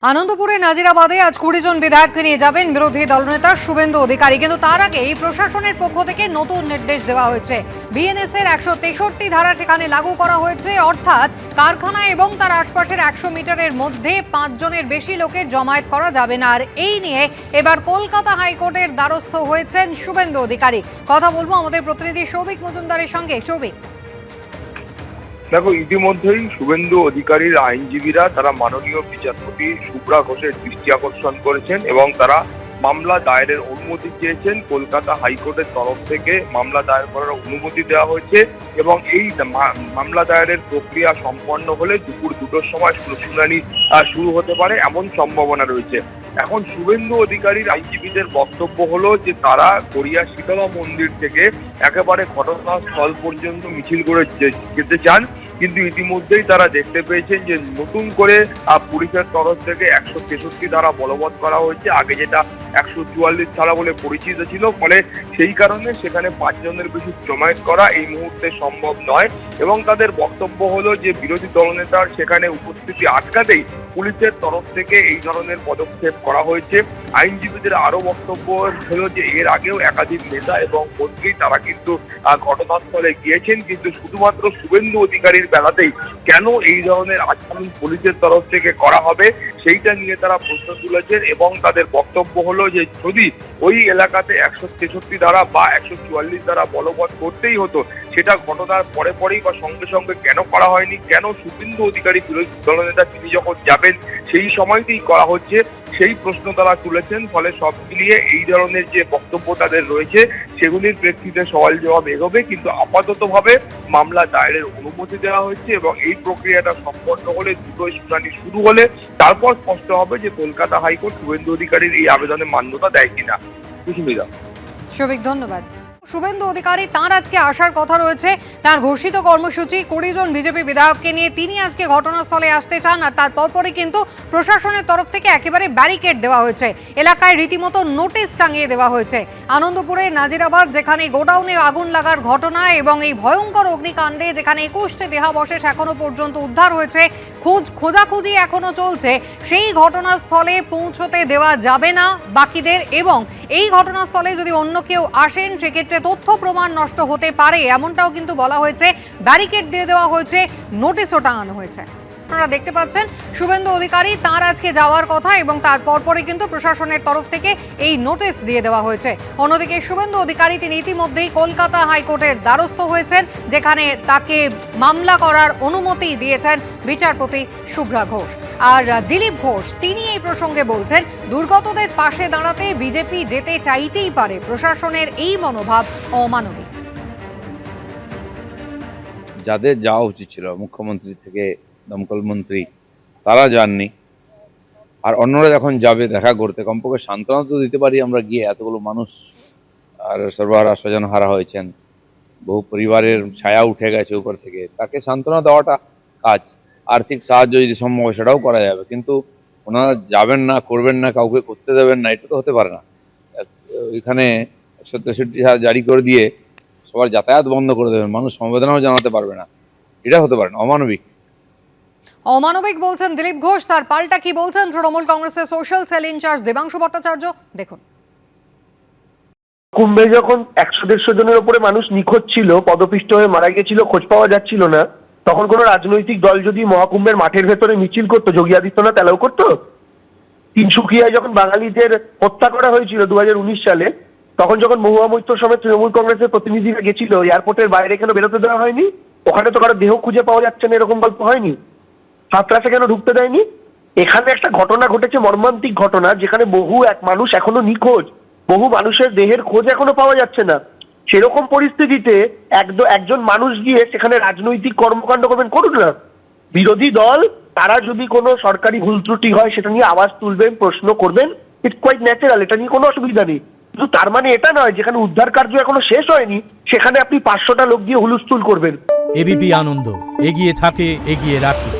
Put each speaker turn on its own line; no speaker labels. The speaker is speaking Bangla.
আনন্দপুরে নাজিরাবাদে আজ ২০ জন বিধায়ককে নিয়ে যাবেন বিরোধী দলনেতা শুভেন্দু অধিকারী। কিন্তু তার আগে প্রশাসনের পক্ষ থেকে নতুন নির্দেশ দেওয়া হয়েছে। বিএনএস এর ১৬৩ ধারা সেখানে লাগু করা হয়েছে, অর্থাৎ কারখানা এবং তার আশপাশের ১০০ মিটারের মধ্যে ৫ জনের বেশি লোকের জমায়েত করা যাবে না। আর এই নিয়ে এবার কলকাতা হাইকোর্টের দ্বারস্থ হয়েছেন শুভেন্দু অধিকারী। কথা বলবো আমাদের প্রতিনিধি সৌভিক মজুমদারের সঙ্গে। সৌভিক,
দেখো, ইতিমধ্যেই শুভেন্দু অধিকারীর আইনজীবীরা তারা মাননীয় বিচারপতি শুভ্রা ঘোষের দৃষ্টি আকর্ষণ করেছেন এবং তারা মামলা দায়েরের অনুমতি চেয়েছেন। কলকাতা হাইকোর্টের তরফ থেকে মামলা দায়ের করার অনুমতি দেওয়া হয়েছে এবং এই মামলা দায়েরের প্রক্রিয়া সম্পন্ন হলে দুপুর ২টোর সময় শুনানি শুরু হতে পারে এমন সম্ভাবনা রয়েছে। এখন শুভেন্দু অধিকারীর আইনজীবীদের বক্তব্য হলো যে তারা গড়িয়া শীতলা মন্দির থেকে একেবারে ঘটনাস্থল পর্যন্ত মিছিল করে যেতে চান, কিন্তু ইতিমধ্যেই তারা দেখতে পেয়েছেন যে নতুন করে পুলিশের তরফ থেকে ১৬৩ ধারা বলবৎ করা হয়েছে। আগে যেটা ১৪৪ ধারা বলে পরিচিত ছিল, ফলে সেই কারণে সেখানে ৫ জনের বেশি জমায়েত করা এই মুহূর্তে সম্ভব নয় এবং তাদের বক্তব্য হলো যে বিরোধী দলনেতার সেখানে উপস্থিতি আটকাতেই পুলিশের তরফ থেকে এই ধরনের পদক্ষেপ করা হয়েছে। আইনজীবীদের আরো বক্তব্য হলো যে এর আগেও একাধিক নেতা এবং মন্ত্রী তারা কিন্তু ঘটনাস্থলে গিয়েছেন, কিন্তু শুধুমাত্র শুভেন্দু অধিকারীর বেলাতেই কেন এই ধরনের আচরণ পুলিশের তরফ থেকে করা হবে সেইটা নিয়ে তারা প্রশ্ন তুলেছেন এবং তাদের বক্তব্য হলো যে যদি ওই এলাকাতে ১৬৩ ধারা বা ১৪৪ ধারা বলবৎ করতেই হতো, সেটা ঘটনার পরেই বা সঙ্গে সঙ্গে কেন করা হয়নি, কেন শুভেন্দু অধিকারী বিরোধী দলনেতা তিনি যখন যাবেন সেই সময়তেই করা হচ্ছে, সেই প্রশ্ন তারা তুলেছেন। ফলে সব মিলিয়ে এই ধরনের যে বক্তব্য তাদের রয়েছে সেগুলির প্রেক্ষিতে সওয়াল জবাব এগোবে, কিন্তু আপাততভাবে মামলা দায়েরের অনুমতি দেওয়া হয়েছে এবং এই প্রক্রিয়াটা সম্পন্ন হলে দ্রুতই শুনানি শুরু হলে তারপর স্পষ্ট হবে যে কলকাতা হাইকোর্ট শুভেন্দু অধিকারীর এই আবেদনে মান্যতা দেয় কিনা। সুস্মিতা।
সৌভিক, ধন্যবাদ। শুভেন্দু অধিকারী তাঁর আজকে আসার কথা রয়েছে। তার ঘোষিত কর্মসূচি ২০ জন বিজেপি বিধায়ককে নিয়ে তিনি আজকে ঘটনাস্থলে আসতে চান, আর তার পরপরই কিন্তু প্রশাসনের তরফ থেকে একেবারে ব্যারিকেড দেওয়া হয়েছে। এলাকায় রীতিমতো নোটিশ টাঙিয়ে দেওয়া হয়েছে। আনন্দপুরে নাজিরাবাদ, যেখানে গোডাউনে আগুন লাগার ঘটনা এবং এই ভয়ঙ্কর অগ্নিকাণ্ডে যেখানে ২১টি দেহাবশেষ এখনো পর্যন্ত উদ্ধার হয়েছে, খোঁজাখুঁজি এখনো চলছে, সেই ঘটনাস্থলে পৌঁছতে দেওয়া যাবে না বাকিদের। এবং এই ঘটনাস্থলে যদি অন্য কেউ আসেন সেক্ষেত্রে তথ্য প্রমাণ নষ্ট হতে পারে, এমনটাও কিন্তু বলা হয়েছে। ব্যারিকেড দিয়ে দেওয়া হয়েছে, নোটিশও টাঙানো হয়েছে। আপনারা দেখতে পাচ্ছেন শুভেন্দু অধিকারী তার আজকে যাওয়ার কথা এবং তার পরপরই কিন্তু প্রশাসনের তরফ থেকে এই নোটিশ দিয়ে দেওয়া হয়েছে। অন্যদিকে শুভেন্দু অধিকারী তিনি ইতিমধ্যেই কলকাতা হাইকোর্টের দ্বারস্থ হয়েছেন, যেখানে তাকে মামলা করার অনুমতি দিয়েছেন বিচারপতি শুভ্রা ঘোষ। আর দিলীপ ঘোষ তিনি এই প্রসঙ্গে বলছেন, দুর্গতদের পাশে দাঁড়াতে বিজেপি যেতে চাইতেই পারে, প্রশাসনের এই মনোভাব অমানবিক।
যাদের যাওয়া উচিত ছিল, মুখ্যমন্ত্রী থেকে দমকল মন্ত্রী, তারা যাননি। আর অন্যরা যখন যাবে দেখা করতে, কমপক্ষে সান্ত্বনা তো দিতে পারি আমরা গিয়ে। এতগুলো মানুষ আর সর্বহারা স্বজন হারা হয়েছেন, বহু পরিবারের ছায়া উঠে গেছে উপর থেকে, তাকে সান্ত্বনা দেওয়াটা কাজ। আর্থিক সাহায্য যদি সম্ভব হয় সেটাও করা যাবে, কিন্তু ওনারা যাবেন না, করবেন না, কাউকে করতে দেবেন না, এটা তো হতে পারে না। এখানে ১৬৩ জারি করে দিয়ে সবার যাতায়াত বন্ধ করে দেবেন, মানুষ সমবেদনাও জানাতে পারবে না, এটা হতে পারে না, অমানবিক।
অমানবিক বলছেন দিলীপ ঘোষ। তার পাল্টা কি বলছেন তৃণমূল কংগ্রেসের social cell in charge Debangshu Bhattacharya, দেখুন।
কুম্ভে যখন ১০০-১৫০ জনের উপরে মানুষ নিখোঁজ ছিল, পদপিষ্ট হয়ে মারা গেছিল, খোঁজ পাওয়া যাচ্ছিল না, তখন কোন রাজনৈতিক দল যদি মহাকুম্ভের মাঠের ভেতরে মিছিল করতো, যোগী আদিত্যনাথ অ্যালাউ করতো? তিনসুকিয়ায় যখন বাঙালিদের হত্যা করা হয়েছিল ২০১৯ সালে, তখন যখন মহুয়া মৈত্র সমেত তৃণমূল কংগ্রেসের প্রতিনিধিরা গেছিল, এয়ারপোর্টের বাইরে কেন বেরোতে দেওয়া হয়নি? ওখানে তো কারো দেহ খুঁজে পাওয়া যাচ্ছে না, এরকম গল্প হয়নি? ছাত্রাসে কেন ঢুকতে দেয়নি? এখানে একটা ঘটনা ঘটেছে, মর্মান্তিক ঘটনা, যেখানে বহু মানুষ এখনো নিখোঁজ, বহু মানুষের দেহের খোঁজ এখনো পাওয়া যাচ্ছে না। সেরকম পরিস্থিতিতে একজন মানুষ গিয়ে সেখানে রাজনৈতিক কর্মকাণ্ড করবেন, করুন না। বিরোধী দল তারা যদি কোনো সরকারি ভুল ত্রুটি হয় সেটা নিয়ে আওয়াজ তুলবেন, প্রশ্ন করবেন, ইটস কোয়াইট ন্যাচারাল, এটা নিয়ে কোনো অসুবিধা নেই। কিন্তু তার মানে এটা নয় যেখানে উদ্ধার কার্য এখনো শেষ হয়নি সেখানে আপনি ৫০০টা লোক দিয়ে হুলস্থুল করবেন।
এবিপি আনন্দ, এগিয়ে থাকে, এগিয়ে রাখে।